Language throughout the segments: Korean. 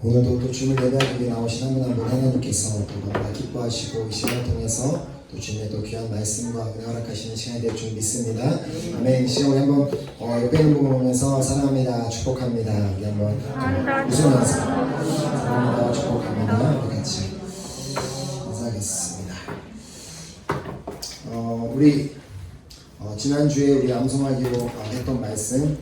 오늘도 또 주님을 예배하기 위해 나오신 한 분 한 분 하나님께서 또 너무나 기뻐하시고 이 시간을 통해서 또 주님의 또 귀한 말씀과 은혜 허락하시는 시간이 될 줄 믿습니다. 아멘. 이 시간 우리 한번 옆에 있는 분을 보면서 사랑합니다, 축복합니다. 우리 한번 웃으면서 사랑합니다, 축복합니다. 우리 같이 인사하겠습니다. 우리 지난주에 우리 암송하기로 했던 말씀,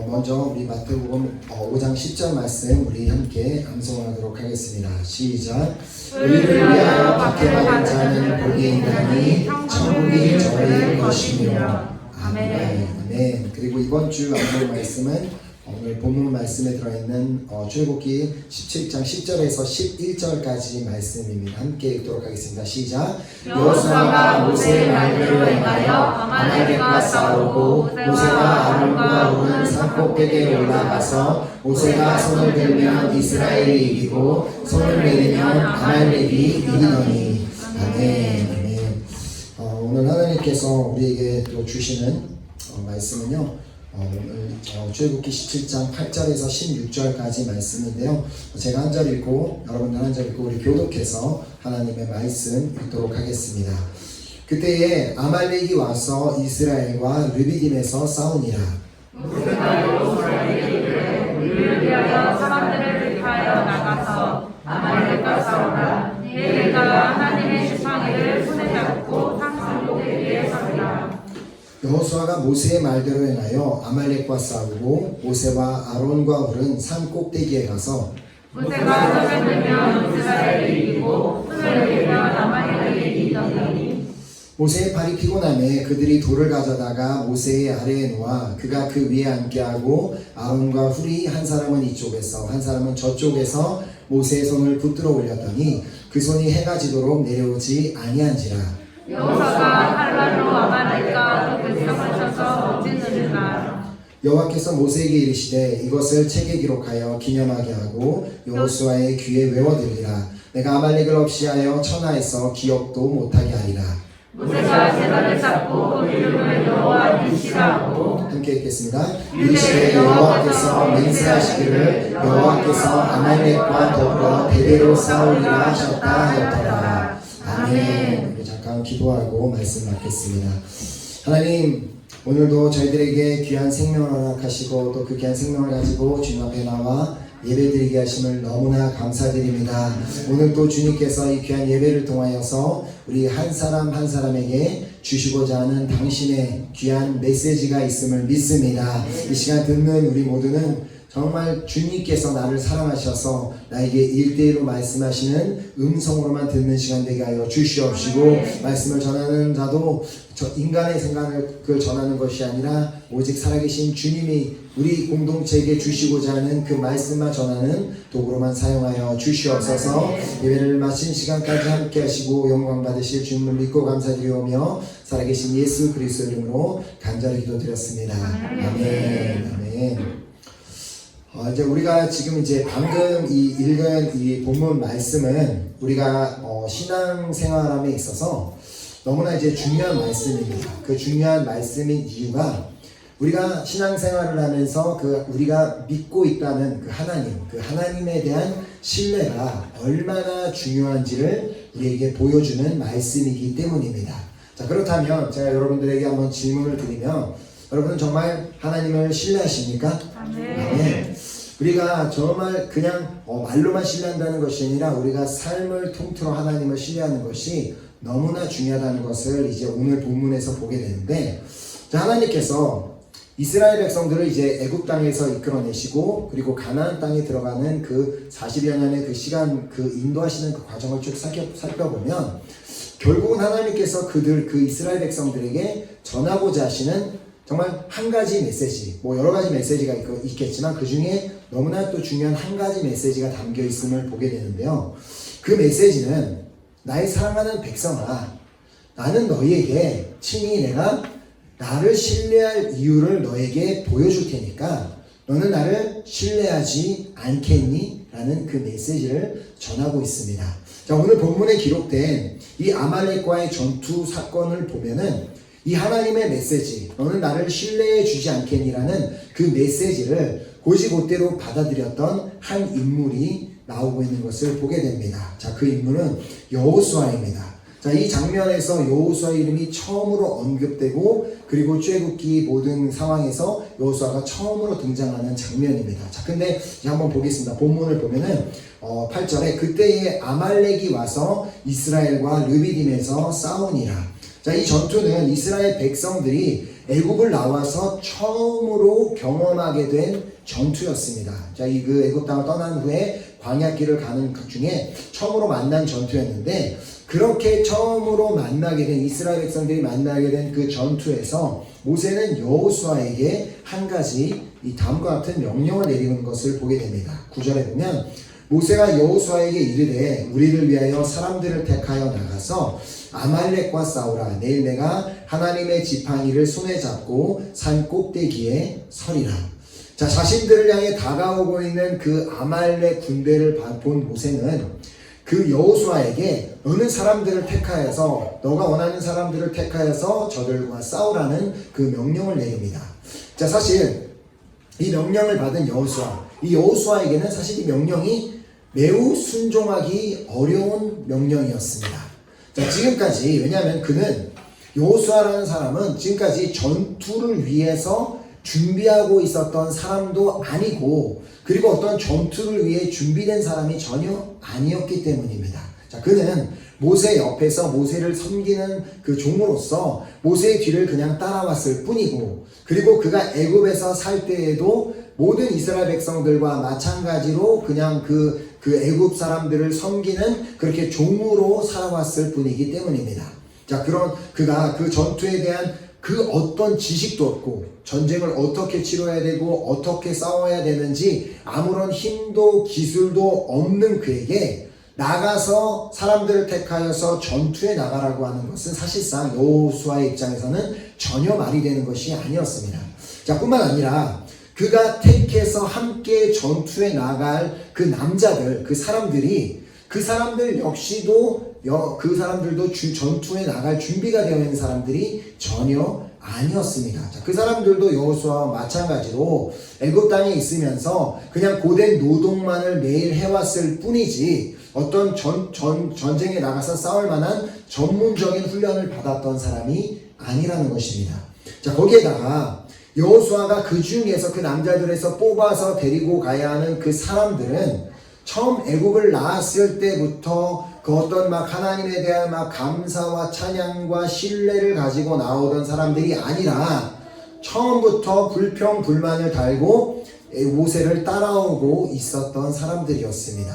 먼저 우리 마태복음 5장 10절 말씀 우리 함께 암송하도록 하겠습니다. 시작. 의를 위하여 박해받은 자는 복이 있나니 천국이 저희의 것이며. 아멘. 아멘. 그리고 이번 주 암송 말씀은 오늘 본문 말씀에 들어있는 출애굽기 17장 10절에서 11절까지 말씀입니다. 함께 읽도록 하겠습니다. 시작. 여호수아가 모세의 말대로 행하여 아말렉과 싸우고 모세와 아론과 홈은 산꼭대기에 올라가서 모세가 손을 들면 이스라엘이 이기고 손을 내리면 아말렉이 이기더니. 아멘. 아멘. 오늘 하나님께서 우리에게 또 주시는 말씀은요, 오늘 출애굽기 17장 8절에서 16절까지 말씀인데요. 제가 한 절 읽고 여러분들 한 절 읽고 우리 교독해서 하나님의 말씀 읽도록 하겠습니다. 그때에 아말렉이 와서 이스라엘과 르비딤에서 싸우니라. 모세가 여호수아에게 이르되 우리를 위하여 사람들을 대표하여 나가서 아말렉과 싸우라. 내가 하나님의 지팡이를 손에 잡고 산꼭대기에 서리라. 여호수아가 모세의 말대로 행하여 아말렉과 싸우고 모세와 아론과 훌은 산 꼭대기에 가서 모세가 손을 들면 이스라엘이 이기고 손을 내리면 아말렉이 이기더니. 모세의 팔이 피곤함에 그들이 돌을 가져다가 모세의 아래에 놓아 그가 그 위에 앉게하고 아론과 훌이 한 사람은 이쪽에서 한 사람은 저쪽에서 모세의 손을 붙들어 올렸더니 그 손이 해가 지도록 내려오지 아니한지라. 여호수아가 칼날로 아말렉과 그 백성을 쳐서 어찌느니라. 여호와께서 모세에게 이르시되 이것을 책에 기록하여 기념하게 하고 여호수아의 귀에 외워들리라. 내가 아말렉을 없이하여 천하에서 기억도 못하게 하리라. 모세가 제단을 쌓고 그 이름을 여호와 니시라고. 함께 읽겠습니다. 이르시되 여호와께서 맹세하시기를 여호와께서 아말렉과 더불어 대대로 싸우리라 하셨다 하였더라. 아멘. 잠깐 기도하고 말씀 맡겠습니다. 하나님, 오늘도 저희들에게 귀한 생명을 허락하시고 또 그 귀한 생명을 가지고 주님 앞에 나와 예배드리게 하심을 너무나 감사드립니다. 오늘 또 주님께서 이 귀한 예배를 통하여서 우리 한 사람 한 사람에게 주시고자 하는 당신의 귀한 메시지가 있음을 믿습니다. 이 시간 듣는 우리 모두는 정말 주님께서 나를 사랑하셔서 나에게 1대1로 말씀하시는 음성으로만 듣는 시간 되게 하여 주시옵시고, 말씀을 전하는 자도 인간의 생각을 전하는 것이 아니라 오직 살아계신 주님이 우리 공동체에게 주시고자 하는 그 말씀만 전하는 도구로만 사용하여 주시옵소서. 예배를 마친 시간까지 함께 하시고 영광 받으실 주님을 믿고 감사드리오며 살아계신 예수 그리스도 이름으로 간절히 기도드렸습니다. 아멘. 아멘. 이제 우리가 지금 이제 방금 읽은 이 본문 말씀은 우리가 신앙생활함에 있어서 너무나 이제 중요한 말씀입니다. 그 중요한 말씀인 이유가 우리가 신앙생활을 하면서 우리가 믿고 있다는 그 하나님에 대한 신뢰가 얼마나 중요한지를 우리에게 보여주는 말씀이기 때문입니다. 자, 그렇다면 제가 여러분들에게 한번 질문을 드리면, 여러분은 정말 하나님을 신뢰하십니까? 아멘. 우리가 정말 그냥 말로만 신뢰한다는 것이 아니라 우리가 삶을 통틀어 하나님을 신뢰하는 것이 너무나 중요하다는 것을 이제 오늘 본문에서 보게 되는데, 자, 하나님께서 이스라엘 백성들을 이제 애굽 땅에서 이끌어내시고 그리고 가나안 땅에 들어가는 그 40여 년의 그 시간, 그 인도하시는 그 과정을 쭉 살펴보면 결국은 하나님께서 그 이스라엘 백성들에게 전하고자 하시는 정말 한 가지 메시지, 여러 가지 메시지가 있겠지만 그 중에 너무나 또 중요한 한 가지 메시지가 담겨 있음을 보게 되는데요. 그 메시지는 나의 사랑하는 백성아, 나는 너희에게 친히 내가 나를 신뢰할 이유를 너에게 보여줄 테니까 너는 나를 신뢰하지 않겠니? 라는 그 메시지를 전하고 있습니다. 자, 오늘 본문에 기록된 이 아말렉과의 전투 사건을 보면은 이 하나님의 메시지, 너는 나를 신뢰해 주지 않겠니라는 그 메시지를 곧이곧대로 받아들였던 한 인물이 나오고 있는 것을 보게 됩니다. 자, 그 인물은 여호수아입니다. 자, 이 장면에서 여호수아 이름이 처음으로 언급되고 그리고 출애굽기 모든 상황에서 여호수아가 처음으로 등장하는 장면입니다. 자, 근데 이제 한번 보겠습니다. 본문을 보면은 8절에 그때에 아말렉이 와서 이스라엘과 르비딤에서 싸우니라. 자, 이 전투는 이스라엘 백성들이 애굽을 나와서 처음으로 경험하게 된 전투였습니다. 자, 이 그 애굽 땅을 떠난 후에 광야길을 가는 그 중에 처음으로 만난 전투였는데, 그렇게 처음으로 만나게 된 이스라엘 백성들이 만나게 된 그 전투에서 모세는 여호수아에게 한 가지 이 다음과 같은 명령을 내리는 것을 보게 됩니다. 9절에 보면 모세가 여호수아에게 이르되 우리를 위하여 사람들을 택하여 나가서 아말렉과 싸우라. 내일 내가 하나님의 지팡이를 손에 잡고 산 꼭대기에 서리라. 자, 자신들을 향해 다가오고 있는 그 아말렉 군대를 본 모세는 그 여호수아에게 너는 사람들을 택하여서 너가 원하는 사람들을 택하여서 저들과 싸우라는 그 명령을 내립니다. 자, 사실 이 명령을 받은 이 여호수아에게는 사실 이 명령이 매우 순종하기 어려운 명령이었습니다. 자, 지금까지, 왜냐하면 그는 여호수아라는 사람은 지금까지 전투를 위해서 준비하고 있었던 사람도 아니고, 그리고 어떤 전투를 위해 준비된 사람이 전혀 아니었기 때문입니다. 자, 그는 모세 옆에서 모세를 섬기는 그 종으로서 모세의 뒤를 그냥 따라왔을 뿐이고, 그리고 그가 애굽에서 살 때에도 모든 이스라엘 백성들과 마찬가지로 그냥 그 애굽 사람들을 섬기는 그렇게 종으로 살아왔을 뿐이기 때문입니다. 자, 그런 그가 그 전투에 대한 그 어떤 지식도 없고 전쟁을 어떻게 치러야 되고 어떻게 싸워야 되는지 아무런 힘도 기술도 없는 그에게 나가서 사람들을 택하여서 전투에 나가라고 하는 것은 사실상 여호수아의 입장에서는 전혀 말이 되는 것이 아니었습니다. 자, 뿐만 아니라 그가 택해서 함께 전투에 나갈 그 남자들, 그 사람들 역시도 그 사람들도 전투에 나갈 준비가 되어 있는 사람들이 전혀 아니었습니다. 자, 그 사람들도 여호수아와 마찬가지로 애굽 땅에 있으면서 그냥 고된 노동만을 매일 해왔을 뿐이지 어떤 전쟁에 나가서 싸울 만한 전문적인 훈련을 받았던 사람이 아니라는 것입니다. 자, 거기에다가 여호수아가 그 중에서 그 남자들에서 뽑아서 데리고 가야 하는 그 사람들은 처음 애굽을 나왔을 때부터 그 어떤 막 하나님에 대한 막 감사와 찬양과 신뢰를 가지고 나오던 사람들이 아니라 처음부터 불평 불만을 달고 모세를 따라오고 있었던 사람들이었습니다.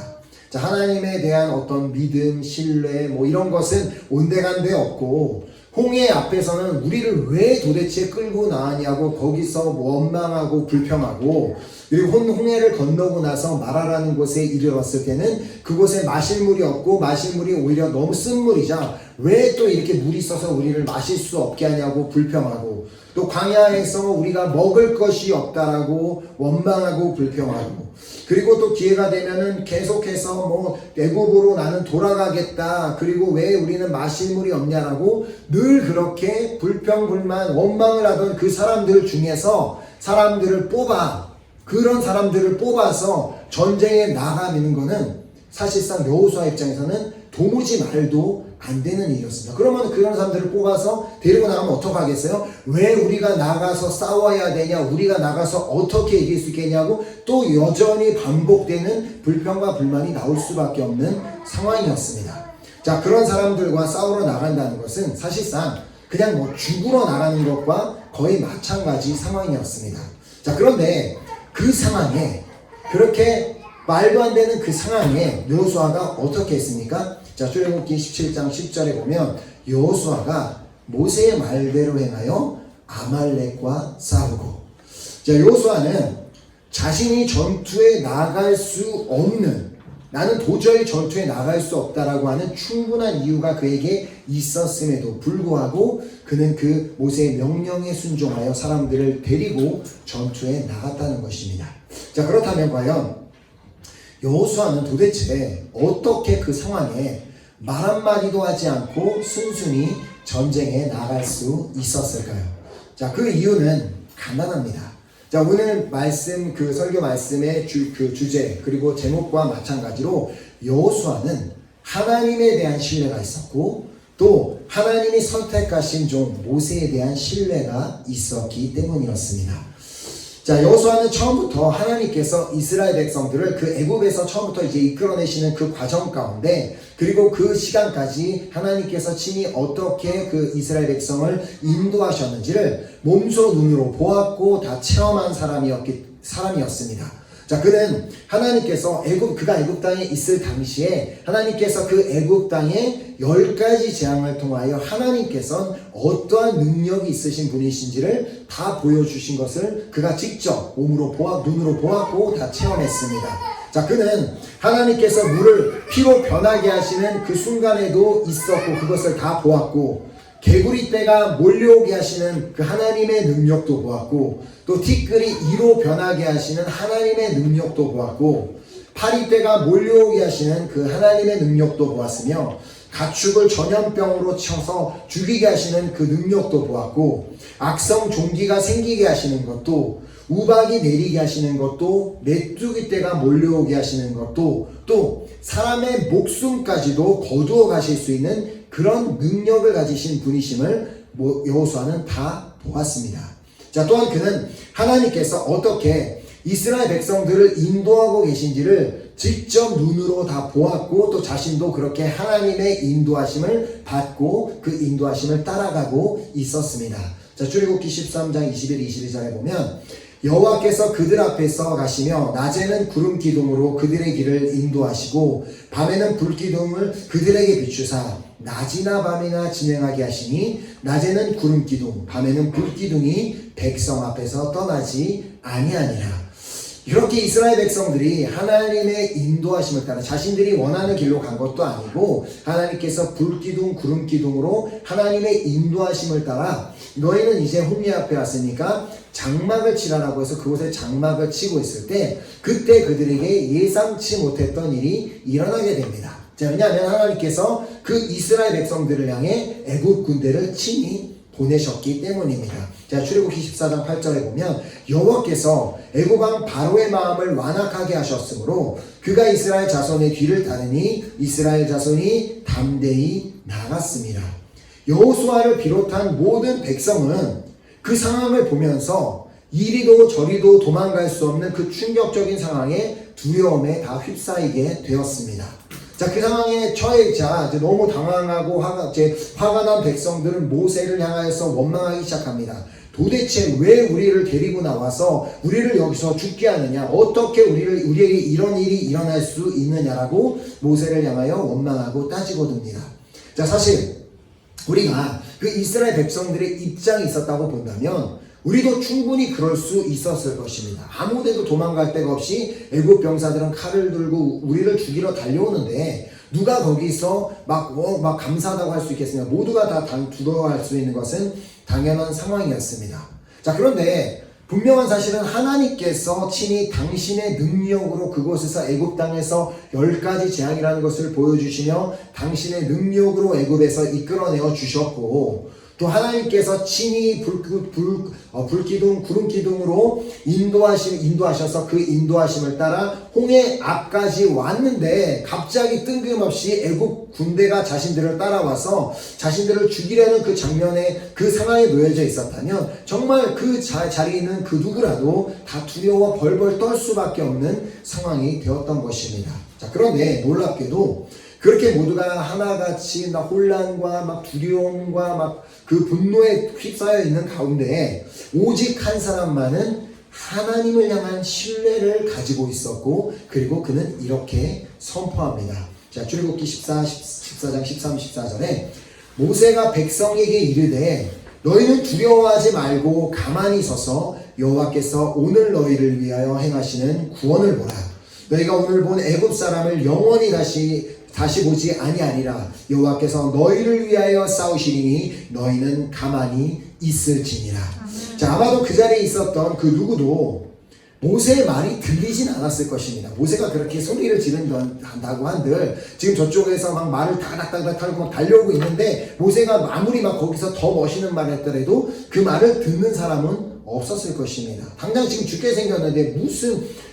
자, 하나님에 대한 어떤 믿음, 신뢰 뭐 이런 것은 온데간데 없고, 홍해 앞에서는 우리를 왜 도대체 끌고 나왔냐고 거기서 원망하고 불평하고, 그리고 홍해를 건너고 나서 마라라는 곳에 이르렀을 때는 그곳에 마실 물이 없고 마실 물이 오히려 너무 쓴 물이자 왜 또 이렇게 물이 있어서 우리를 마실 수 없게 하냐고 불평하고, 또 광야에서 우리가 먹을 것이 없다라고 원망하고 불평하고, 그리고 또 기회가 되면은 계속해서 뭐 애굽으로 나는 돌아가겠다, 그리고 왜 우리는 마실 물이 없냐라고 늘 그렇게 불평불만 원망을 하던 그 사람들 중에서 그런 사람들을 뽑아서 전쟁에 나가는 거는 사실상 여호수아 입장에서는 도무지 말도 안 되는 일이었습니다. 그러면 그런 사람들을 뽑아서 데리고 나가면 어떡하겠어요? 왜 우리가 나가서 싸워야 되냐? 우리가 나가서 어떻게 이길 수 있겠냐고 또 여전히 반복되는 불평과 불만이 나올 수밖에 없는 상황이었습니다. 자, 그런 사람들과 싸우러 나간다는 것은 사실상 그냥 뭐 죽으러 나가는 것과 거의 마찬가지 상황이었습니다. 자, 그런데 그 상황에, 그렇게 말도 안 되는 그 상황에 여호수아가 어떻게 했습니까? 자, 출애굽기 17장 10절에 보면 여호수아가 모세의 말대로 행하여 아말렉과 싸우고, 자, 여호수아는 자신이 전투에 나갈 수 없는, 나는 도저히 전투에 나갈 수 없다라고 하는 충분한 이유가 그에게 있었음에도 불구하고 그는 그 모세의 명령에 순종하여 사람들을 데리고 전투에 나갔다는 것입니다. 자, 그렇다면 과연 여호수아는 도대체 어떻게 그 상황에 말 한마디도 하지 않고 순순히 전쟁에 나갈 수 있었을까요? 자, 그 이유는 간단합니다. 자, 오늘 말씀, 그 설교 말씀의 그 주제, 그리고 제목과 마찬가지로 여호수아는 하나님에 대한 신뢰가 있었고, 또 하나님이 선택하신 종 모세에 대한 신뢰가 있었기 때문이었습니다. 자, 여호수아는 처음부터 하나님께서 이스라엘 백성들을 그 애굽에서 처음부터 이제 이끌어내시는 그 과정 가운데, 그리고 그 시간까지 하나님께서 친히 어떻게 그 이스라엘 백성을 인도하셨는지를 몸소 눈으로 보았고 다 체험한 사람이었습니다. 자, 그는 하나님께서 그가 애굽 땅에 있을 당시에 하나님께서 그 애굽 땅에 10가지 재앙을 통하여 하나님께서는 어떠한 능력이 있으신 분이신지를 다 보여주신 것을 그가 직접 눈으로 보았고 다 체험했습니다. 자, 그는 하나님께서 물을 피로 변하게 하시는 그 순간에도 있었고 그것을 다 보았고, 개구리 떼가 몰려오게 하시는 그 하나님의 능력도 보았고, 또 티끌이 이로 변하게 하시는 하나님의 능력도 보았고, 파리떼가 몰려오게 하시는 그 하나님의 능력도 보았으며, 가축을 전염병으로 쳐서 죽이게 하시는 그 능력도 보았고, 악성 종기가 생기게 하시는 것도, 우박이 내리게 하시는 것도, 메뚜기 떼가 몰려오게 하시는 것도, 또 사람의 목숨까지도 거두어 가실 수 있는 그런 능력을 가지신 분이심을 여호수아는 다 보았습니다. 자, 또한 그는 하나님께서 어떻게 이스라엘 백성들을 인도하고 계신지를 직접 눈으로 다 보았고, 또 자신도 그렇게 하나님의 인도하심을 받고 그 인도하심을 따라가고 있었습니다. 자, 출애굽기 13장 21, 22절에 보면 여호와께서 그들 앞에서 가시며 낮에는 구름 기둥으로 그들의 길을 인도하시고 밤에는 불 기둥을 그들에게 비추사 낮이나 밤이나 진행하게 하시니 낮에는 구름 기둥 밤에는 불 기둥이 백성 앞에서 떠나지 아니하니라. 이렇게 이스라엘 백성들이 하나님의 인도하심을 따라 자신들이 원하는 길로 간 것도 아니고, 하나님께서 불기둥 구름기둥으로 하나님의 인도하심을 따라 너희는 이제 홍해 앞에 왔으니까 장막을 치라라고 해서 그곳에 장막을 치고 있을 때, 그때 그들에게 예상치 못했던 일이 일어나게 됩니다. 자, 왜냐하면 하나님께서 그 이스라엘 백성들을 향해 애굽 군대를 친히 보내셨기 때문입니다. 자, 출애굽기 14장 8절에 보면 여호와께서 애굽 왕 바로의 마음을 완악하게 하셨으므로 그가 이스라엘 자손의 뒤를 따르니 이스라엘 자손이 담대히 나갔습니다. 여호수아를 비롯한 모든 백성은 그 상황을 보면서 이리도 저리도 도망갈 수 없는 그 충격적인 상황에 두려움에 다 휩싸이게 되었습니다. 자, 그 상황에 처해자 너무 당황하고 화가 난 백성들은 모세를 향하여서 원망하기 시작합니다. 도대체 왜 우리를 데리고 나와서 우리를 여기서 죽게 하느냐? 어떻게 우리에게 이런 일이 일어날 수 있느냐라고 모세를 향하여 원망하고 따지고 듭니다. 자, 사실 우리가 그 이스라엘 백성들의 입장이 있었다고 본다면 우리도 충분히 그럴 수 있었을 것입니다. 아무 데도 도망갈 데가 없이 애굽 병사들은 칼을 들고 우리를 죽이러 달려오는데 누가 거기서 막 감사하다고 할 수 있겠습니까? 모두가 다 두려워할 수 있는 것은 당연한 상황이었습니다. 자, 그런데 분명한 사실은 하나님께서 친히 당신의 능력으로 그곳에서 애굽 땅에서 10가지 재앙이라는 것을 보여주시며 당신의 능력으로 애굽에서 이끌어내어 주셨고, 또 하나님께서 친히 불기둥, 구름기둥으로 인도하셔서 그 인도하심을 따라 홍해 앞까지 왔는데 갑자기 뜬금없이 애굽 군대가 자신들을 따라와서 자신들을 죽이려는 그 장면에 그 상황에 놓여져 있었다면 정말 그 자리에 있는 그 누구라도 다 두려워 벌벌 떨 수밖에 없는 상황이 되었던 것입니다. 자, 그런데 놀랍게도 그렇게 모두가 하나같이 혼란과 두려움과 그 분노에 휩싸여 있는 가운데 오직 한 사람만은 하나님을 향한 신뢰를 가지고 있었고, 그리고 그는 이렇게 선포합니다. 자, 출애굽기 14장 13, 14절에 모세가 백성에게 이르되 너희는 두려워하지 말고 가만히 서서 여호와께서 오늘 너희를 위하여 행하시는 구원을 보라. 너희가 오늘 본 애굽 사람을 영원히 다시 보지 아니하리라. 여호와께서 너희를 위하여 싸우시리니 너희는 가만히 있을지니라. 자, 아마도 그 자리에 있었던 그 누구도 모세의 말이 들리진 않았을 것입니다. 모세가 그렇게 소리를 지른다고 한들 지금 저쪽에서 막 말을 다닥다닥 타고 달려오고 있는데 모세가 아무리 거기서 더 멋있는 말을 했더라도 그 말을 듣는 사람은 없었을 것입니다. 당장 지금 죽게 생겼는데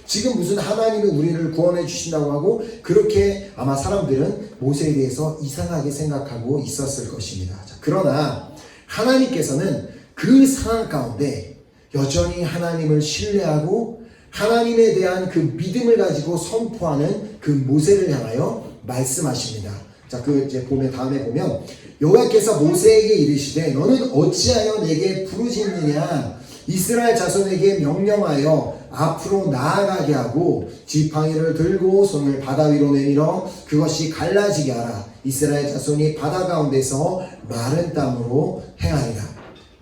지금 무슨 하나님이 우리를 구원해 주신다고 하고 그렇게 아마 사람들은 모세에 대해서 이상하게 생각하고 있었을 것입니다. 자, 그러나 하나님께서는 그 상황 가운데 여전히 하나님을 신뢰하고 하나님에 대한 그 믿음을 가지고 선포하는 그 모세를 향하여 말씀하십니다. 자, 이제 다음에 보면 여호와께서 모세에게 이르시되 너는 어찌하여 내게 부르짖느냐 이스라엘 자손에게 명령하여 앞으로 나아가게 하고 지팡이를 들고 손을 바다 위로 내밀어 그것이 갈라지게 하라. 이스라엘 자손이 바다 가운데서 마른 땅으로 행하리라.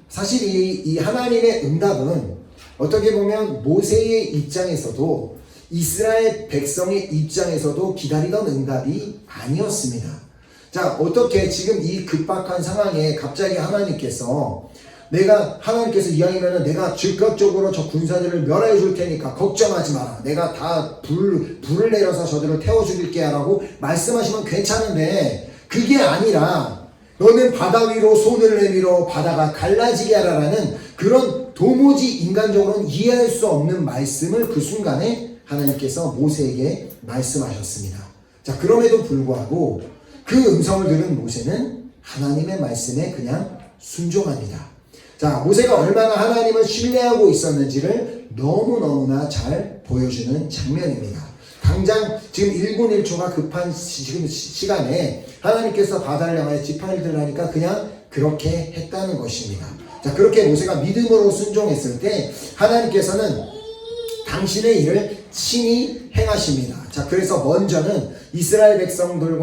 사실 이 하나님의 응답은 어떻게 보면 모세의 입장에서도 이스라엘 백성의 입장에서도 기다리던 응답이 아니었습니다. 자, 어떻게 지금 이 급박한 상황에 갑자기 하나님께서 이왕이면은 내가 즉각적으로 저 군사들을 멸하여 줄 테니까 걱정하지 마라. 내가 다 불을 내려서 저들을 태워 죽일게 라고 말씀하시면 괜찮은데 그게 아니라 너는 바다 위로 손을 내밀어 바다가 갈라지게 하라라는 그런 도무지 인간적으로는 이해할 수 없는 말씀을 그 순간에 하나님께서 모세에게 말씀하셨습니다. 자, 그럼에도 불구하고 그 음성을 들은 모세는 하나님의 말씀에 그냥 순종합니다. 자, 모세가 얼마나 하나님을 신뢰하고 있었는지를 너무너무나 잘 보여주는 장면입니다. 당장 지금 1분 1초가 급한 지금 시간에 하나님께서 바다를 향하여 지팡이를 들라니까 그냥 그렇게 했다는 것입니다. 자, 그렇게 모세가 믿음으로 순종했을 때 하나님께서는 당신의 일을 친히 행하십니다. 자, 그래서 먼저는 이스라엘 백성들을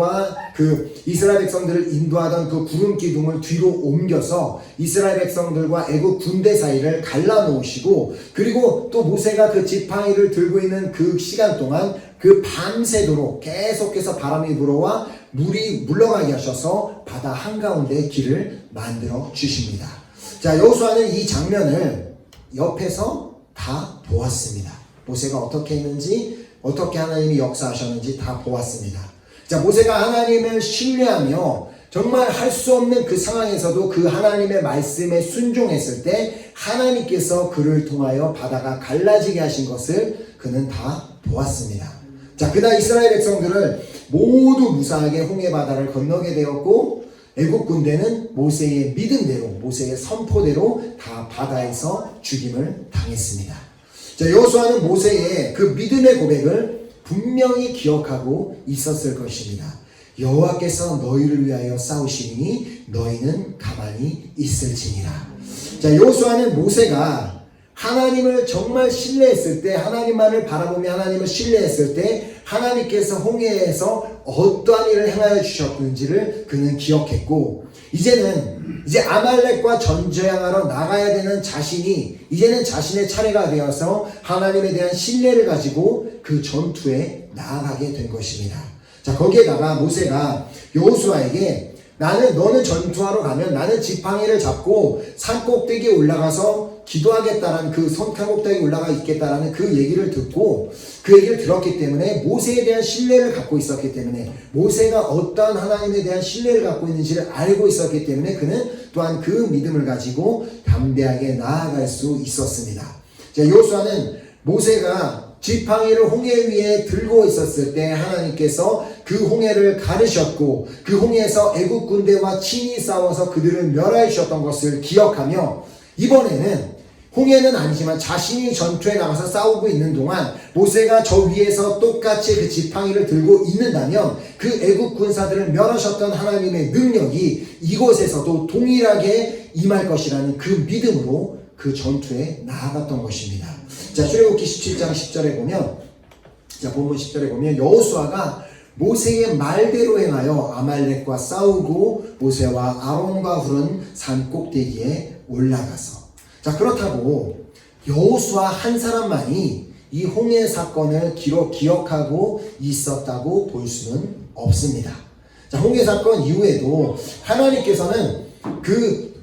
인도하던 그 구름 기둥을 뒤로 옮겨서 이스라엘 백성들과 애국 군대 사이를 갈라놓으시고 그리고 또 모세가 그 지팡이를 들고 있는 그 시간 동안 그 밤새도록 계속해서 바람이 불어와 물이 물러가게 하셔서 바다 한가운데 길을 만들어 주십니다. 자, 여호수아는 이 장면을 옆에서 다 보았습니다. 모세가 어떻게 했는지 어떻게 하나님이 역사하셨는지 다 보았습니다. 자, 모세가 하나님을 신뢰하며 정말 할 수 없는 그 상황에서도 그 하나님의 말씀에 순종했을 때 하나님께서 그를 통하여 바다가 갈라지게 하신 것을 그는 다 보았습니다. 자, 그날 이스라엘 백성들을 모두 무사하게 홍해 바다를 건너게 되었고 애국 군대는 모세의 믿음대로 모세의 선포대로 다 바다에서 죽임을 당했습니다. 자, 여호수아는 모세의 그 믿음의 고백을 분명히 기억하고 있었을 것입니다. 여호와께서 너희를 위하여 싸우시니 너희는 가만히 있을지니라. 자, 여호수아는 모세가 하나님을 정말 신뢰했을 때 하나님만을 바라보며 하나님을 신뢰했을 때 하나님께서 홍해에서 어떠한 일을 행하여 주셨는지를 그는 기억했고 이제 아말렉과 전쟁하러 나가야 되는 이제는 자신의 차례가 되어서 하나님에 대한 신뢰를 가지고 그 전투에 나아가게 된 것입니다. 자, 거기에다가 모세가 여호수아에게 너는 전투하러 가면 나는 지팡이를 잡고 산 꼭대기에 올라가서 기도하겠다라는 그 산 꼭대기에 올라가 있겠다라는 그 얘기를 듣고 그 얘기를 들었기 때문에 모세에 대한 신뢰를 갖고 있었기 때문에 모세가 어떠한 하나님에 대한 신뢰를 갖고 있는지를 알고 있었기 때문에 그는 또한 그 믿음을 가지고 담대하게 나아갈 수 있었습니다. 자, 여호수아는 모세가 지팡이를 홍해 위에 들고 있었을 때 하나님께서 그 홍해를 가르셨고 그 홍해에서 애국 군대와 친히 싸워서 그들을 멸하여 주셨던 것을 기억하며 이번에는 홍해는 아니지만 자신이 전투에 나가서 싸우고 있는 동안 모세가 저 위에서 똑같이 그 지팡이를 들고 있는다면 그 애국 군사들을 멸하셨던 하나님의 능력이 이곳에서도 동일하게 임할 것이라는 그 믿음으로 그 전투에 나아갔던 것입니다. 자, 출애굽기 17장 10절에 보면 본문 10절에 보면 여호수아가 모세의 말대로 행하여 아말렉과 싸우고 모세와 아론과 훌은 산 꼭대기에 올라가서 자, 그렇다고 여호수아 한 사람만이 이 홍해 사건을 기억하고 있었다고 볼 수는 없습니다. 자, 홍해 사건 이후에도 하나님께서는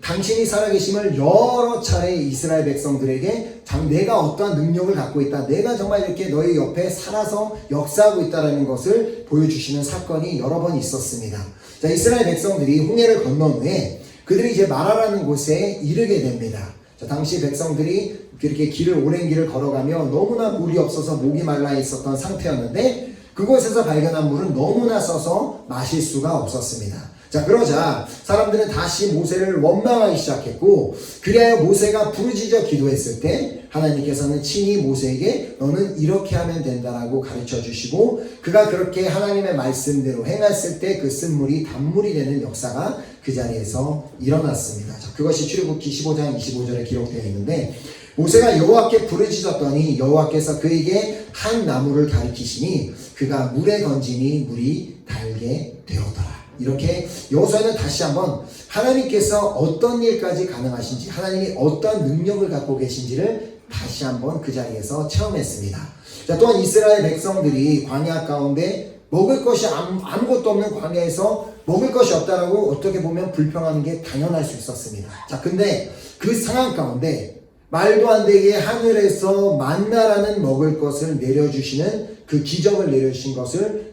당신이 살아계심을 여러 차례 이스라엘 백성들에게 내가 어떠한 능력을 갖고 있다, 내가 정말 이렇게 너희 옆에 살아서 역사하고 있다는 것을 보여주시는 사건이 여러 번 있었습니다. 자, 이스라엘 백성들이 홍해를 건넌 후에 그들이 이제 마라라는 곳에 이르게 됩니다. 자, 당시 백성들이 그렇게 오랜 길을 걸어가며 너무나 물이 없어서 목이 말라 있었던 상태였는데 그곳에서 발견한 물은 너무나 써서 마실 수가 없었습니다. 자, 그러자 사람들은 다시 모세를 원망하기 시작했고, 그리하여 모세가 부르짖어 기도했을 때 하나님께서는 친히 모세에게 너는 이렇게 하면 된다라고 가르쳐 주시고, 그가 그렇게 하나님의 말씀대로 행했을 때 그 쓴 물이 단물이 되는 역사가 그 자리에서 일어났습니다. 자, 그것이 출애굽기 15장 25절에 기록되어 있는데, 모세가 여호와께 부르짖었더니 여호와께서 그에게 한 나무를 가리키시니 그가 물에 던지니 물이 달게 되었더라. 이렇게 여호수아는 다시 한번 하나님께서 어떤 일까지 가능하신지, 하나님이 어떤 능력을 갖고 계신지를 다시 한번 그 자리에서 체험했습니다. 자, 또한 이스라엘 백성들이 광야 가운데 먹을 것이 아무것도 없는 광야에서 먹을 것이 없다라고 어떻게 보면 불평하는 게 당연할 수 있었습니다. 자, 근데 그 상황 가운데 말도 안 되게 하늘에서 만나라는 먹을 것을 내려주시는 그 기적을 내려주신 것을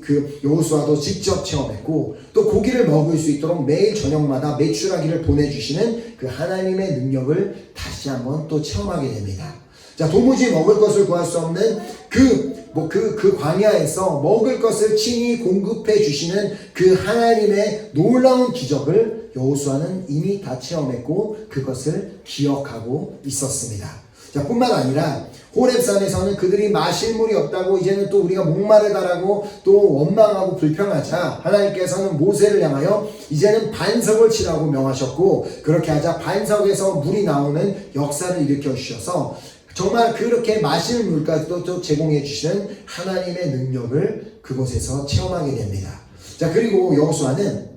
그 여호수아도 직접 체험했고, 또 고기를 먹을 수 있도록 매일 저녁마다 메추라기를 보내주시는 그 하나님의 능력을 다시 한번 또 체험하게 됩니다. 자, 도무지 먹을 것을 구할 수 없는 그 광야에서 먹을 것을 친히 공급해 주시는 그 하나님의 놀라운 기적을 여호수아는 이미 다 체험했고 그것을 기억하고 있었습니다. 자, 뿐만 아니라 호렙산에서는 그들이 마실 물이 없다고 이제는 또 우리가 목마르다라고 또 원망하고 불평하자 하나님께서는 모세를 향하여 이제는 반석을 치라고 명하셨고, 그렇게 하자 반석에서 물이 나오는 역사를 일으켜 주셔서 정말 그렇게 마실 물까지도 또 제공해 주시는 하나님의 능력을 그곳에서 체험하게 됩니다. 자, 그리고 여호수아는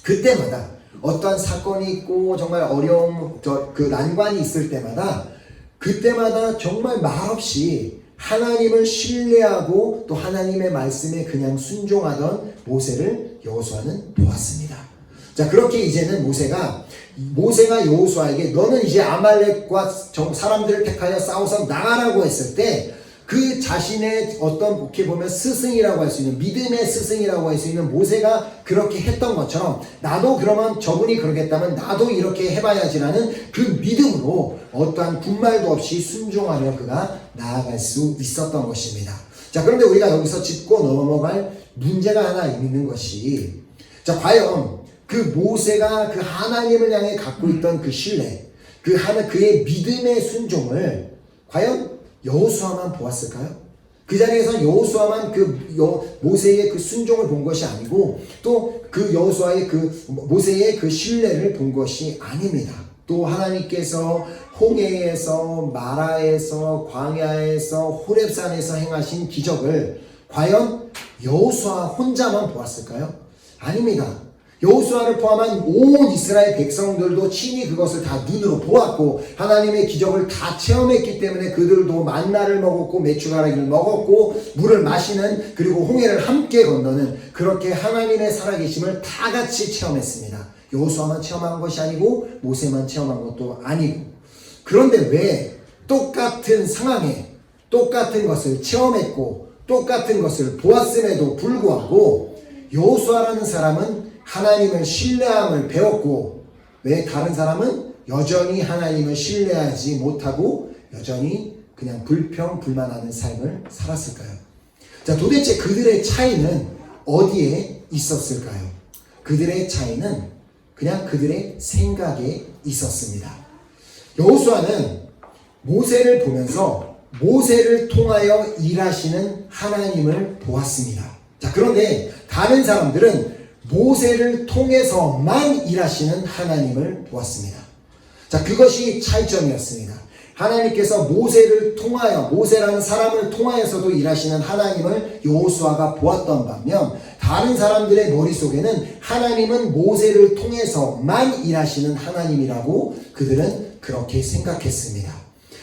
그때마다 어떠한 사건이 있고 정말 어려움, 그 난관이 있을 때마다 그때마다 정말 말없이 하나님을 신뢰하고 또 하나님의 말씀에 그냥 순종하던 모세를 여호수아는 보았습니다. 자, 그렇게 이제는 모세가 여호수아에게 너는 이제 아말렉과 사람들을 택하여 싸워서 나가라고 했을 때 그 자신의 어떤 어떻게 보면 스승이라고 할 수 있는, 믿음의 스승이라고 할 수 있는 모세가 그렇게 했던 것처럼 나도 그러면 저분이 그러겠다면 나도 이렇게 해봐야지라는 그 믿음으로 어떠한 군말도 없이 순종하며 그가 나아갈 수 있었던 것입니다. 자, 그런데 우리가 여기서 짚고 넘어갈 문제가 하나 있는 것이, 자, 과연 그 모세가 그 하나님을 향해 갖고 있던 그 신뢰, 그의 믿음의 순종을 과연 여호수아만 보았을까요? 그 자리에서 여호수아만 모세의 그 순종을 본 것이 아니고 또 그 여호수아의 모세의 그 신뢰를 본 것이 아닙니다. 또 하나님께서 홍해에서, 마라에서, 광야에서, 호렙산에서 행하신 기적을 과연 여호수아 혼자만 보았을까요? 아닙니다. 여호수아를 포함한 온 이스라엘 백성들도 친히 그것을 다 눈으로 보았고 하나님의 기적을 다 체험했기 때문에 그들도 만나를 먹었고 메추라기를 먹었고 물을 마시는, 그리고 홍해를 함께 건너는 그렇게 하나님의 살아계심을 다 같이 체험했습니다. 여호수아만 체험한 것이 아니고 모세만 체험한 것도 아니고. 그런데 왜 똑같은 상황에 똑같은 것을 체험했고 똑같은 것을 보았음에도 불구하고 여호수아라는 사람은 하나님을 신뢰함을 배웠고 왜 다른 사람은 여전히 하나님을 신뢰하지 못하고 여전히 그냥 불평불만하는 삶을 살았을까요? 자, 도대체 그들의 차이는 어디에 있었을까요? 그들의 차이는 그냥 그들의 생각에 있었습니다. 여호수아는 모세를 보면서 모세를 통하여 일하시는 하나님을 보았습니다. 자, 그런데 다른 사람들은 모세를 통해서만 일하시는 하나님을 보았습니다. 자, 그것이 차이점이었습니다. 하나님께서 모세를 통하여, 모세라는 사람을 통하여서도 일하시는 하나님을 여호수아가 보았던 반면 다른 사람들의 머릿속에는 하나님은 모세를 통해서만 일하시는 하나님이라고 그들은 그렇게 생각했습니다.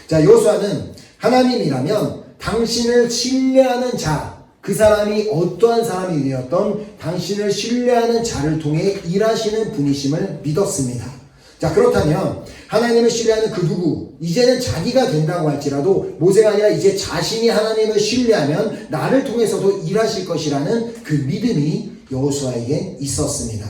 자, 여호수아는 하나님이라면 당신을 신뢰하는 자, 그 사람이 어떠한 사람이 되었던 당신을 신뢰하는 자를 통해 일하시는 분이심을 믿었습니다. 자, 그렇다면 하나님을 신뢰하는 그 누구, 이제는 자기가 된다고 할지라도 모세가 아니라 이제 자신이 하나님을 신뢰하면 나를 통해서도 일하실 것이라는 그 믿음이 여호수아에게 있었습니다.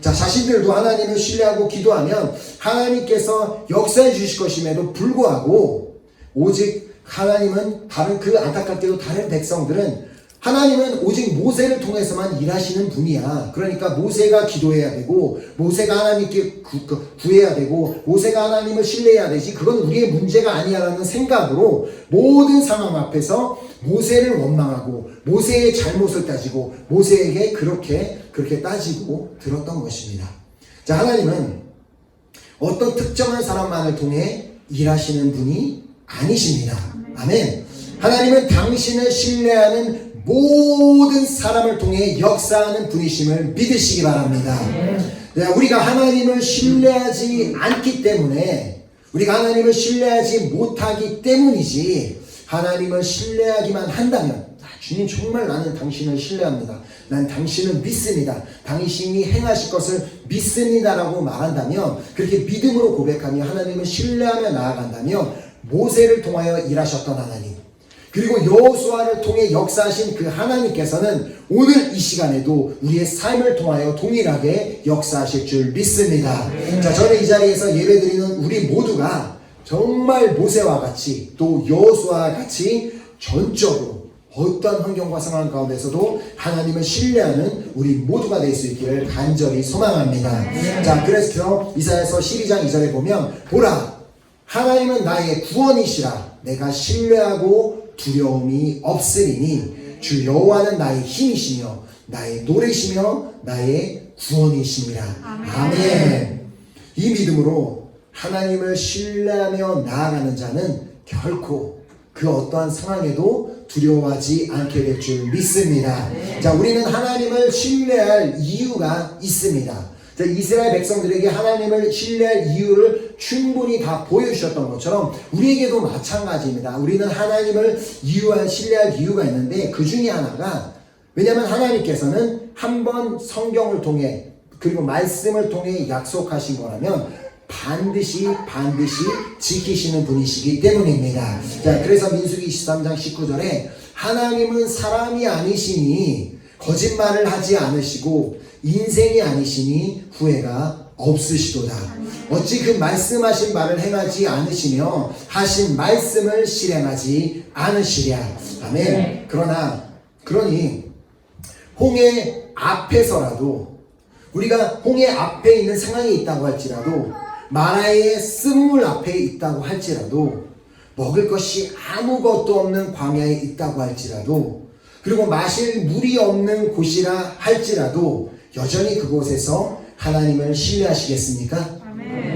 자, 자신들도 하나님을 신뢰하고 기도하면 하나님께서 역사해 주실 것임에도 불구하고 오직 하나님은 그 안타깝게도 다른 백성들은 하나님은 오직 모세를 통해서만 일하시는 분이야. 그러니까 모세가 기도해야 되고 모세가 하나님께 구해야 되고 모세가 하나님을 신뢰해야 되지, 그건 우리의 문제가 아니야라는 생각으로 모든 상황 앞에서 모세를 원망하고 모세의 잘못을 따지고 모세에게 그렇게 따지고 들었던 것입니다. 자, 하나님은 어떤 특정한 사람만을 통해 일하시는 분이 아니십니다. 아멘. 하나님은 당신을 신뢰하는 모든 사람을 통해 역사하는 분이심을 믿으시기 바랍니다. 우리가 하나님을 신뢰하지 않기 때문에, 우리가 하나님을 신뢰하지 못하기 때문이지, 하나님을 신뢰하기만 한다면, 주님 정말 나는 당신을 신뢰합니다, 난 당신을 믿습니다, 당신이 행하실 것을 믿습니다 라고 말한다면, 그렇게 믿음으로 고백하며 하나님을 신뢰하며 나아간다면 모세를 통하여 일하셨던 하나님, 그리고 여호수아를 통해 역사하신 그 하나님께서는 오늘 이 시간에도 우리의 삶을 통하여 동일하게 역사하실 줄 믿습니다. 자, 저는 이 자리에서 예배드리는 우리 모두가 정말 모세와 같이 또 여호수아와 같이 전적으로 어떤 환경과 상황 가운데서도 하나님을 신뢰하는 우리 모두가 될 수 있기를 간절히 소망합니다. 자, 그래서 이사야서 12장 2절에 보면 보라, 하나님은 나의 구원이시라, 내가 신뢰하고 두려움이 없으리니 주 여호와는 나의 힘이시며 나의 노래시며 나의 구원이시니라. 아멘. 이 믿음으로 하나님을 신뢰하며 나아가는 자는 결코 그 어떠한 상황에도 두려워하지 않게 될 줄 믿습니다. 자, 우리는 하나님을 신뢰할 이유가 있습니다. 자, 이스라엘 백성들에게 하나님을 신뢰할 이유를 충분히 다 보여주셨던 것처럼 우리에게도 마찬가지입니다. 우리는 하나님을 신뢰할 이유가 있는데 그 중에 하나가, 왜냐하면 하나님께서는 한번 성경을 통해 그리고 말씀을 통해 약속하신 거라면 반드시 지키시는 분이시기 때문입니다. 자, 그래서 민수기 23장 19절에 하나님은 사람이 아니시니 거짓말을 하지 않으시고 인생이 아니시니 후회가 없으시도다. 어찌 그 말씀하신 말을 행하지 않으시며 하신 말씀을 실행하지 않으시랴. 아멘. 그러니 홍해 앞에서라도, 우리가 홍해 앞에 있는 상황이 있다고 할지라도, 마라의 쓴물 앞에 있다고 할지라도, 먹을 것이 아무것도 없는 광야에 있다고 할지라도, 그리고 마실 물이 없는 곳이라 할지라도 여전히 그곳에서 하나님을 신뢰하시겠습니까?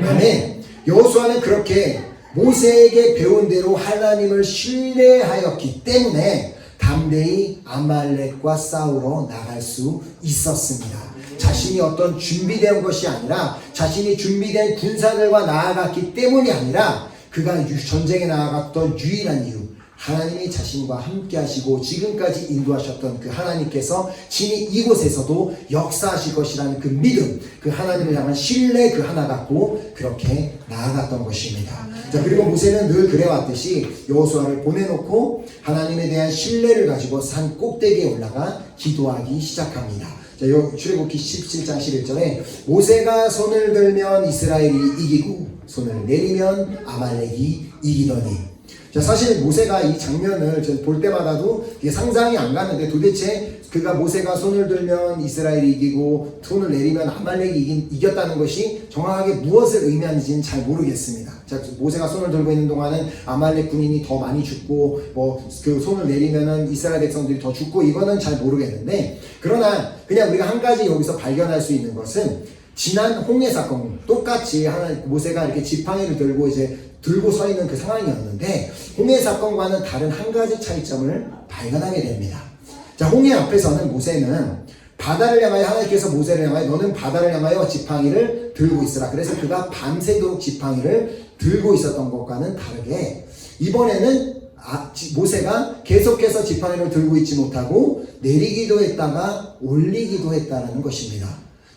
아멘. 여호수아는 그렇게 모세에게 배운 대로 하나님을 신뢰하였기 때문에 담대히 아말렉과 싸우러 나갈 수 있었습니다. 자신이 어떤 준비된 것이 아니라, 자신이 준비된 군사들과 나아갔기 때문이 아니라, 그가 전쟁에 나아갔던 유일한 이유, 하나님이 자신과 함께 하시고 지금까지 인도하셨던 그 하나님께서 친히 이곳에서도 역사하실 것이라는 그 믿음, 그 하나님을 향한 신뢰 그 하나 갖고 그렇게 나아갔던 것입니다. 자, 그리고 모세는 늘 그래왔듯이 여호수아를 보내놓고 하나님에 대한 신뢰를 가지고 산 꼭대기에 올라가 기도하기 시작합니다. 자, 출애굽기 17장 11절에 모세가 손을 들면 이스라엘이 이기고 손을 내리면 아말렉이 이기더니. 자, 사실 모세가 이 장면을 볼 때마다도 이게 상상이 안 가는데, 도대체 그가 모세가 손을 들면 이스라엘이 이기고 손을 내리면 아말렉이 이겼다는 것이 정확하게 무엇을 의미하는지는 잘 모르겠습니다. 자, 모세가 손을 들고 있는 동안은 아말렉 군인이 더 많이 죽고 그 손을 내리면은 이스라엘 백성들이 더 죽고, 이거는 잘 모르겠는데, 그러나 그냥 우리가 한 가지 여기서 발견할 수 있는 것은 지난 홍해 사건 똑같이 모세가 이렇게 지팡이를 들고 서 있는 그 상황이었는데, 홍해 사건과는 다른 한 가지 차이점을 발견하게 됩니다. 자, 홍해 앞에서는 모세는 바다를 향하여, 하나님께서 모세를 향하여 너는 바다를 향하여 지팡이를 들고 있으라. 그래서 그가 밤새도록 지팡이를 들고 있었던 것과는 다르게, 이번에는 모세가 계속해서 지팡이를 들고 있지 못하고 내리기도 했다가 올리기도 했다는 것입니다.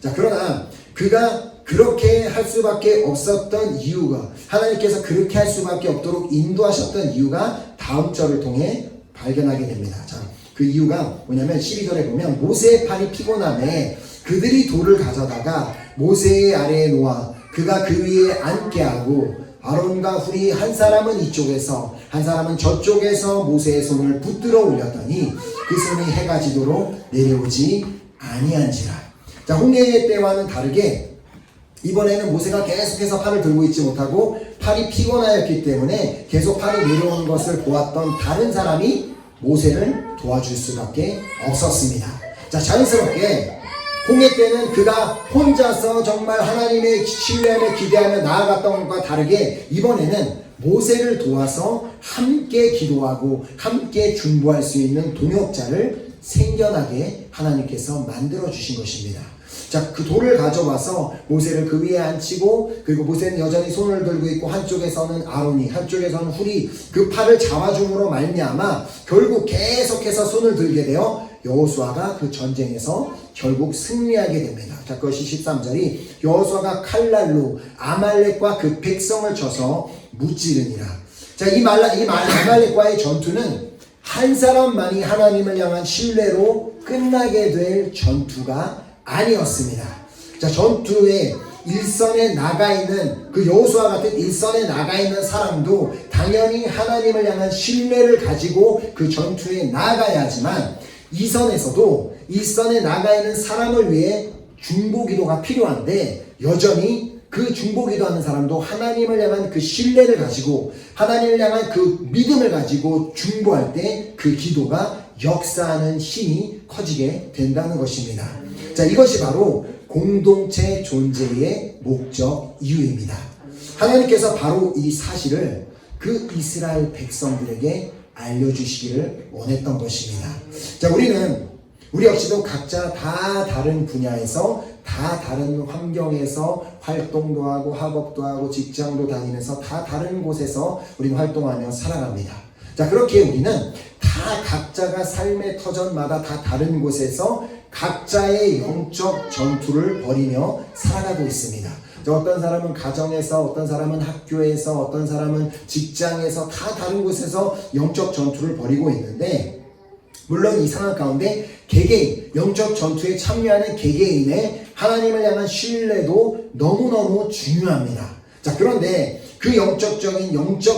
자, 그러나 그가 그렇게 할 수밖에 없었던 이유가, 하나님께서 그렇게 할 수밖에 없도록 인도하셨던 이유가 다음 절을 통해 발견하게 됩니다. 자, 그 이유가 뭐냐면 12절에 보면 모세의 팔이 피곤함에 그들이 돌을 가져다가 모세의 아래에 놓아 그가 그 위에 앉게 하고 아론과 훌이 한 사람은 이쪽에서 한 사람은 저쪽에서 모세의 손을 붙들어 올렸더니 그 손이 해가 지도록 내려오지 아니한지라. 자, 홍해 때와는 다르게 이번에는 모세가 계속해서 팔을 들고 있지 못하고 팔이 피곤하였기 때문에 계속 팔이 내려오는 것을 보았던 다른 사람이 모세를 도와줄 수밖에 없었습니다. 자, 자연스럽게 홍해 때는 그가 혼자서 정말 하나님의 신뢰하며 기대하며 나아갔던 것과 다르게 이번에는 모세를 도와서 함께 기도하고 함께 중보할 수 있는 동역자를 생겨나게 하나님께서 만들어 주신 것입니다. 자, 그 돌을 가져와서 모세를 그 위에 앉히고, 그리고 모세는 여전히 손을 들고 있고 한쪽에서는 아론이 한쪽에서는 훌이 그 팔을 잡아줌으로 말미암아 결국 계속해서 손을 들게 되어 여호수아가 그 전쟁에서 결국 승리하게 됩니다. 자, 그것이 13절이 여호수아가 칼날로 아말렉과 그 백성을 쳐서 무찌르니라. 자, 이 아말렉과의 전투는 한 사람만이 하나님을 향한 신뢰로 끝나게 될 전투가 아니었습니다. 자, 전투에 일선에 나가 있는 그 여호수아 같은 일선에 나가 있는 사람도 당연히 하나님을 향한 신뢰를 가지고 그 전투에 나가야 하지만 이선에서도 일선에 나가 있는 사람을 위해 중보기도가 필요한데 여전히 그 중보기도하는 사람도 하나님을 향한 그 신뢰를 가지고 하나님을 향한 그 믿음을 가지고 중보할 때 그 기도가 역사하는 힘이 커지게 된다는 것입니다. 자, 이것이 바로 공동체 존재의 목적 이유입니다. 하나님께서 바로 이 사실을 그 이스라엘 백성들에게 알려주시기를 원했던 것입니다. 자, 우리 역시도 각자 다 다른 분야에서 다 다른 환경에서 활동도 하고 학업도 하고 직장도 다니면서 다 다른 곳에서 우리는 활동하며 살아갑니다. 자, 그렇게 우리는 다 각자가 삶의 터전마다 다 다른 곳에서 각자의 영적 전투를 벌이며 살아가고 있습니다. 어떤 사람은 가정에서, 어떤 사람은 학교에서, 어떤 사람은 직장에서 다 다른 곳에서 영적 전투를 벌이고 있는데 물론 이 상황 가운데 개개인, 영적 전투에 참여하는 개개인의 하나님을 향한 신뢰도 너무너무 중요합니다. 자, 그런데 그 영적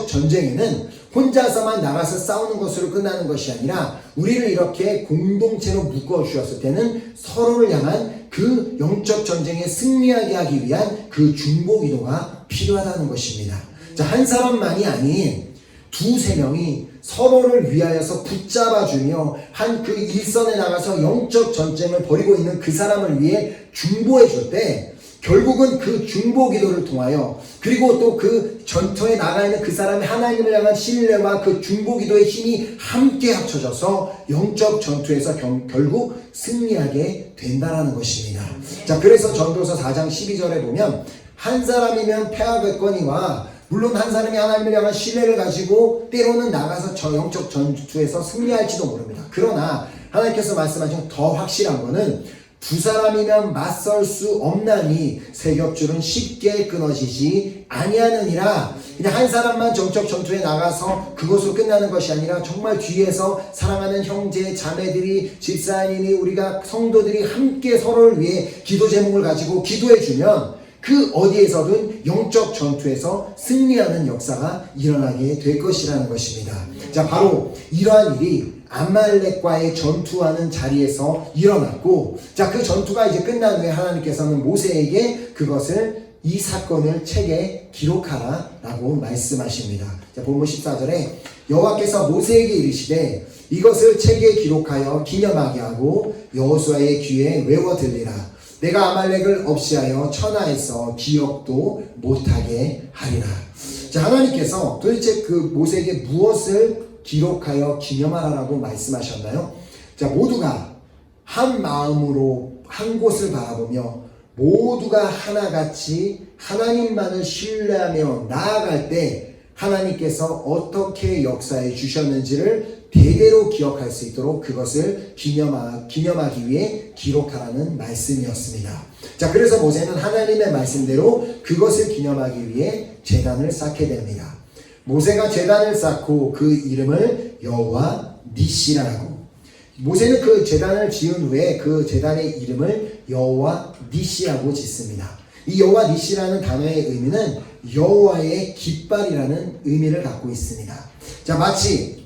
전쟁에는 혼자서만 나가서 싸우는 것으로 끝나는 것이 아니라 우리를 이렇게 공동체로 묶어 주셨을 때는 서로를 향한 그 영적 전쟁에 승리하게 하기 위한 그 중보기도가 필요하다는 것입니다. 자, 한 사람만이 아닌 두세 명이 서로를 위하여서 붙잡아주며 한 그 일선에 나가서 영적 전쟁을 벌이고 있는 그 사람을 위해 중보해 줄 때 결국은 그 중보기도를 통하여 그리고 또 그 전투에 나가 있는 그 사람의 하나님을 향한 신뢰와 그 중보기도의 힘이 함께 합쳐져서 영적 전투에서 결국 승리하게 된다는 것입니다. 자, 그래서 전도서 4장 12절에 보면 한 사람이면 패하겠거니와 물론 한 사람이 하나님을 향한 신뢰를 가지고 때로는 나가서 저 영적 전투에서 승리할지도 모릅니다. 그러나 하나님께서 말씀하신 더 확실한 것은 두 사람이면 맞설 수 없나니 세 겹줄은 쉽게 끊어지지 아니하느니라. 그냥 한 사람만 정적 전투에 나가서 그것으로 끝나는 것이 아니라 정말 뒤에서 사랑하는 형제, 자매들이, 집사님이, 우리가 성도들이 함께 서로를 위해 기도 제목을 가지고 기도해주면 그 어디에서든 영적 전투에서 승리하는 역사가 일어나게 될 것이라는 것입니다. 자, 바로 이러한 일이 아말렉과의 전투하는 자리에서 일어났고, 자, 그 전투가 이제 끝난 후에 하나님께서는 모세에게 이 사건을 책에 기록하라 라고 말씀하십니다. 자, 본문 14절에 여호와께서 모세에게 이르시되 이것을 책에 기록하여 기념하게 하고 여호수아의 귀에 외워 들리라. 내가 아말렉을 없이하여 천하에서 기억도 못하게 하리라. 자, 하나님께서 도대체 그 모세에게 무엇을 기록하여 기념하라라고 말씀하셨나요? 자, 모두가 한 마음으로 한 곳을 바라보며 모두가 하나같이 하나님만을 신뢰하며 나아갈 때 하나님께서 어떻게 역사해 주셨는지를 대대로 기억할 수 있도록 그것을 기념하기 위해 기록하라는 말씀이었습니다. 자, 그래서 모세는 하나님의 말씀대로 그것을 기념하기 위해 제단을 쌓게 됩니다. 모세가 제단을 쌓고 그 이름을 여호와 니시라고, 모세는 그 제단을 지은 후에 그 제단의 이름을 여호와 니시라고 짓습니다. 이 여호와 니시라는 단어의 의미는 여호와의 깃발이라는 의미를 갖고 있습니다. 자, 마치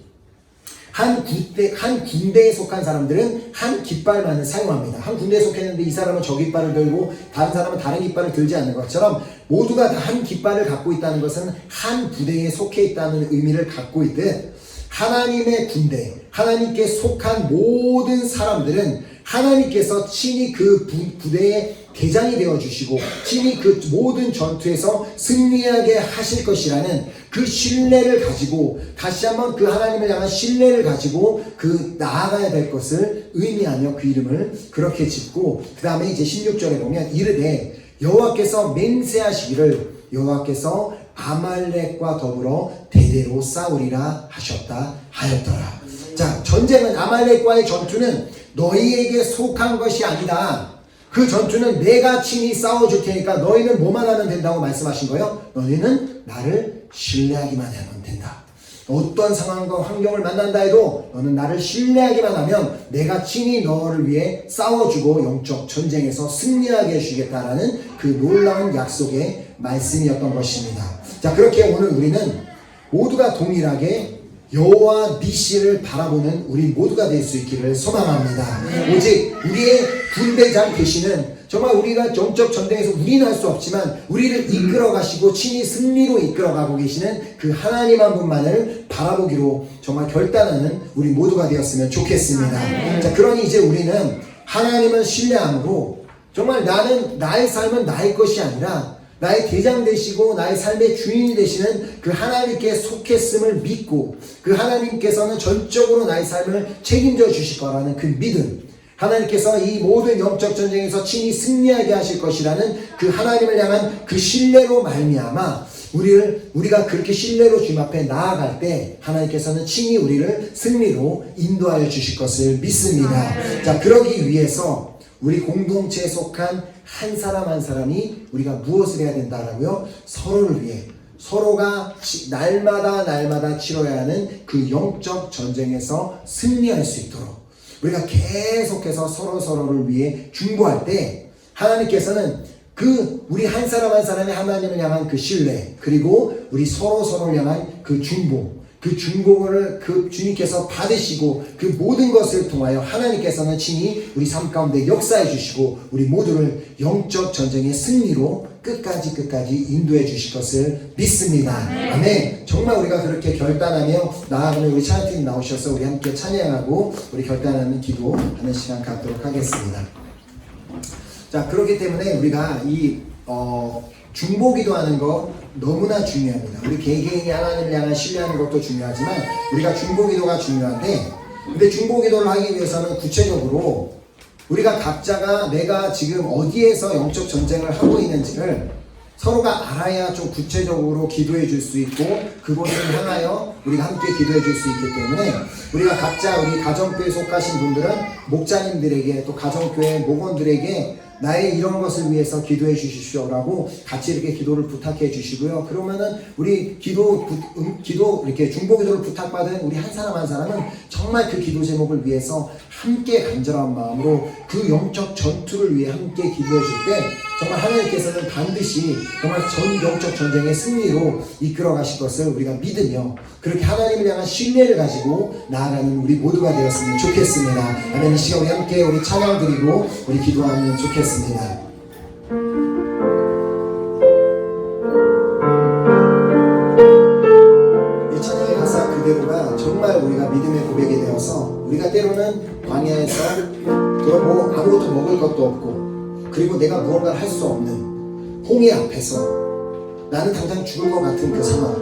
한 군대에 속한 사람들은 한 깃발만을 사용합니다. 한 군대에 속했는데 이 사람은 저 깃발을 들고 다른 사람은 다른 깃발을 들지 않는 것처럼 모두가 다 한 깃발을 갖고 있다는 것은 한 부대에 속해 있다는 의미를 갖고 있듯 하나님의 군대, 하나님께 속한 모든 사람들은 하나님께서 친히 그 부대의 대장이 되어주시고 친히 그 모든 전투에서 승리하게 하실 것이라는 그 신뢰를 가지고 다시 한번 그 하나님을 향한 신뢰를 가지고 그 나아가야 될 것을 의미하며 그 이름을 그렇게 짓고 그 다음에 이제 16절에 보면 이르되 여호와께서 맹세하시기를 여호와께서 아말렉과 더불어 대대로 싸우리라 하셨다 하였더라. 자, 전쟁은 아말렉과의 전투는 너희에게 속한 것이 아니다. 그 전투는 내가 친히 싸워줄 테니까 너희는 뭐만 하면 된다고 말씀하신 거예요? 너희는 나를 신뢰하기만 하면 된다. 어떤 상황과 환경을 만난다 해도 너는 나를 신뢰하기만 하면 내가 친히 너를 위해 싸워주고 영적 전쟁에서 승리하게 해주겠다라는 그 놀라운 약속의 말씀이었던 것입니다. 자, 그렇게 오늘 우리는 모두가 동일하게 여호와 니시를 바라보는 우리 모두가 될 수 있기를 소망합니다. 오직 우리의 군대장 되시는 정말 우리가 영적 전쟁에서 우리는 할 수 없지만 우리를 이끌어 가시고 친히 승리로 이끌어 가고 계시는 그 하나님 한 분만을 바라보기로 정말 결단하는 우리 모두가 되었으면 좋겠습니다. 자, 그러니 이제 우리는 하나님을 신뢰함으로 정말 나는 나의 삶은 나의 것이 아니라 나의 대장 되시고 나의 삶의 주인이 되시는 그 하나님께 속했음을 믿고 그 하나님께서는 전적으로 나의 삶을 책임져 주실 거라는 그 믿음, 하나님께서 이 모든 영적 전쟁에서 친히 승리하게 하실 것이라는 그 하나님을 향한 그 신뢰로 말미암아 우리가 그렇게 신뢰로 주님 앞에 나아갈 때 하나님께서는 친히 우리를 승리로 인도하여 주실 것을 믿습니다. 자, 그러기 위해서 우리 공동체에 속한 한 사람 한 사람이 우리가 무엇을 해야 된다라고요? 서로를 위해 서로가 날마다 치러야 하는 그 영적 전쟁에서 승리할 수 있도록 우리가 계속해서 서로를 위해 중보할 때 하나님께서는 그 우리 한 사람 한 사람의 하나님을 향한 그 신뢰 그리고 우리 서로를 향한 그 중보 그 중보를 그 주님께서 받으시고 그 모든 것을 통하여 하나님께서는 친히 우리 삶 가운데 역사해 주시고 우리 모두를 영적 전쟁의 승리로 끝까지 인도해 주실 것을 믿습니다. 아멘. 정말 우리가 그렇게 결단하며 나아가는 우리 찬양팀 나오셔서 우리 함께 찬양하고 우리 결단하는 기도하는 시간 갖도록 하겠습니다. 자, 그렇기 때문에 우리가 이 중보 기도하는 거 너무나 중요합니다. 우리 개개인이 하나님을 향한 신뢰하는 것도 중요하지만 우리가 중보 기도가 중요한데 근데 중보 기도를 하기 위해서는 구체적으로 우리가 각자가 내가 지금 어디에서 영적 전쟁을 하고 있는지를 서로가 알아야 좀 구체적으로 기도해 줄 수 있고 그곳을 향하여 우리가 함께 기도해 줄 수 있기 때문에 우리가 각자 우리 가정교회에 속하신 분들은 목자님들에게 또 가정교회 목원들에게 나의 이런 것을 위해서 기도해 주십시오라고 같이 이렇게 기도를 부탁해 주시고요. 그러면은 우리 기도 이렇게 중보 기도를 부탁받은 우리 한 사람 한 사람은 정말 그 기도 제목을 위해서 함께 간절한 마음으로 그 영적 전투를 위해 함께 기도해 줄 때 정말 하나님께서는 반드시 정말 영적 전쟁의 승리로 이끌어 가실 것을 우리가 믿으며 그렇게 하나님을 향한 신뢰를 가지고 나아가는 우리 모두가 되었으면 좋겠습니다. 아멘. 이 시간 우리 함께 우리 찬양 드리고 우리 기도하면 좋겠습니다. 이 찬양의 가사 그대로가 정말 우리가 믿음의 고백이 되어서 우리가 때로는 광야에서 뭐 아무것도 먹을 것도 없고 그리고 내가 무언가를 할 수 없는 홍해 앞에서 나는 당장 죽을 것 같은 그 상황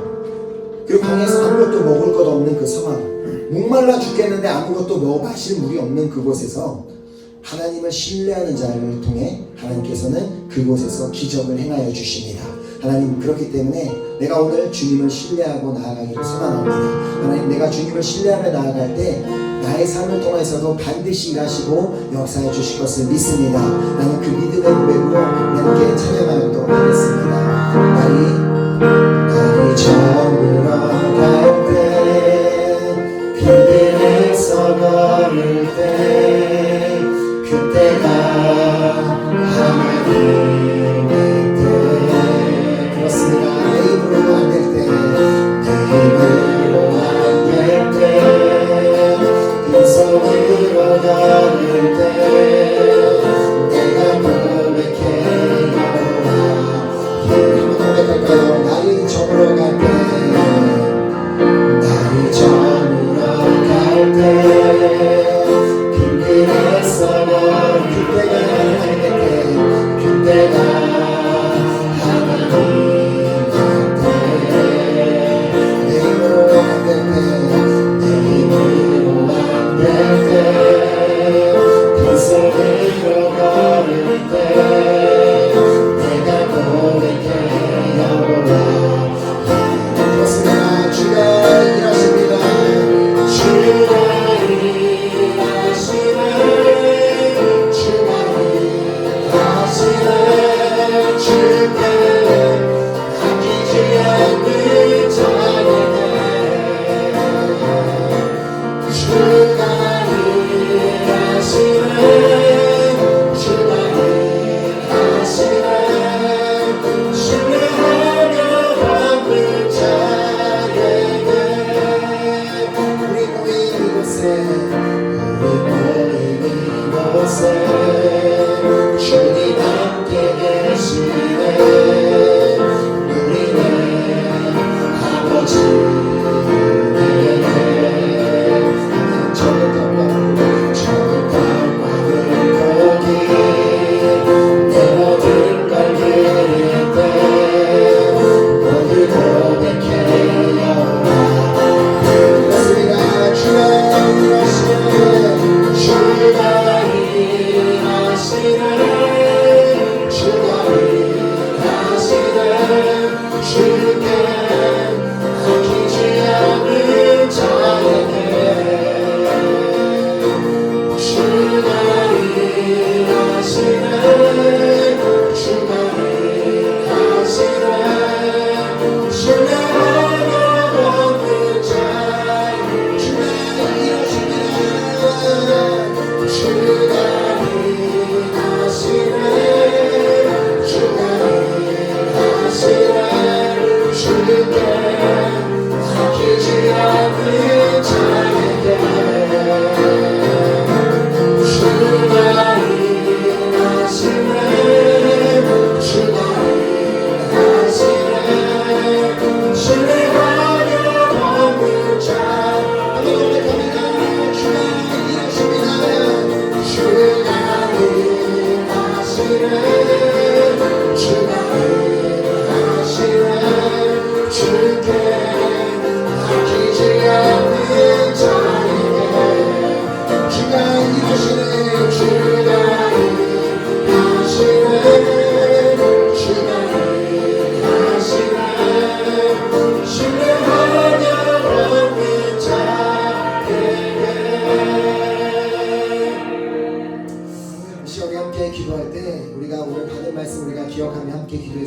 그리고 광야에서 아무것도 먹을 것 없는 그 상황 목말라 죽겠는데 아무것도 마실 물이 없는 그곳에서 하나님을 신뢰하는 자를 통해 하나님께서는 그곳에서 기적을 행하여 주십니다. 하나님 그렇기 때문에 내가 오늘 주님을 신뢰하고 나아가기를 소망합니다. 하나님 내가 주님을 신뢰하며 나아갈 때 나의 삶을 통해서도 반드시 일하시고 역사해 주실 것을 믿습니다. 나는 그 믿음의 고백으로 함께 찬양하도록 하겠습니다. 날이 저물어 갈 때, 길들에서 걸을 때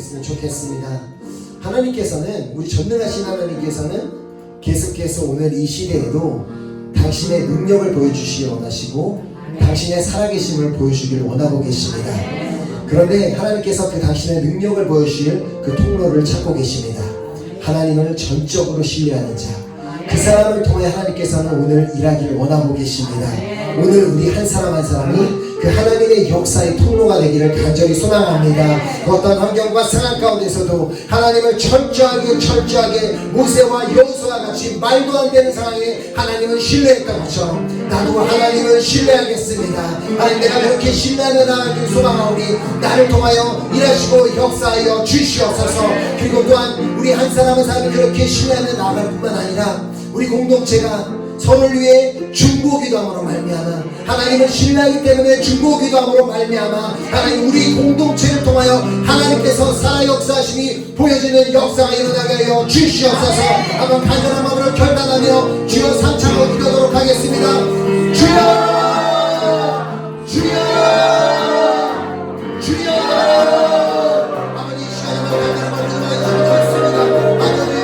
됐으면 좋겠습니다. 하나님께서는, 우리 전능하신 하나님께서는 계속해서 오늘 이 시대에도 당신의 능력을 보여주시길 원하시고 당신의 살아계심을 보여주기를 원하고 계십니다. 그런데 하나님께서 그 당신의 능력을 보여주실 그 통로를 찾고 계십니다. 하나님을 전적으로 신뢰하는 자, 그 사람을 통해 하나님께서는 오늘 일하기를 원하고 계십니다. 오늘 우리 한 사람 한 사람이 그 하나님의 역사의 통로가 되기를 간절히 소망합니다. 어떤 환경과 상황 가운데서도 하나님을 철저하게 모세와 여호수아와 같이 말도 안 되는 상황에 하나님을 신뢰했던 것처럼 나도 하나님을 신뢰하겠습니다. 하나님, 내가 그렇게 신뢰하는 하나님을 소망하오니 나를 통하여 일하시고 역사하여 주시옵소서. 그리고 또한 우리 한 사람 한 사람이 그렇게 신뢰하는 나갈 뿐만 아니라 우리 공동체가 서로를 위해 중보기도함으로 말미암아 하나님을 신뢰하기 때문에 중보기도함으로 말미암아 하나님, 우리 공동체를 통하여 하나님께서 살아 역사하심이 보여지는 역사가 일어나게 하여 주시옵소서. 한번 간절한 마음으로 결단하며 주여 3차로 기도하도록 하겠습니다. 주여, 주여, 주여. 아버지, 이 시간에 간절한 마음으로 기도하겠습니다. 아버지,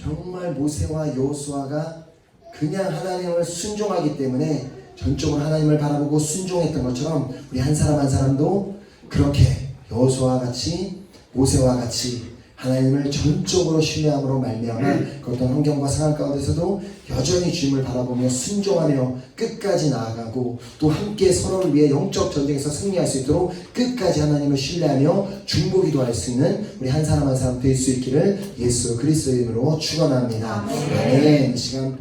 정말 모세와 여호수아가 그냥 하나님을 순종하기 때문에 전적으로 하나님을 바라보고 순종했던 것처럼 우리 한 사람 한 사람도 그렇게 여호수아와 같이 모세와 같이 하나님을 전적으로 신뢰함으로 말미암아 그 어떤 환경과 상황 가운데서도 여전히 주님을 바라보며 순종하며 끝까지 나아가고 또 함께 서로를 위해 영적 전쟁에서 승리할 수 있도록 끝까지 하나님을 신뢰하며 중보기도할 수 있는 우리 한 사람 한 사람 될 수 있기를 예수 그리스도의 이름으로 축원합니다. 아멘. 이 시간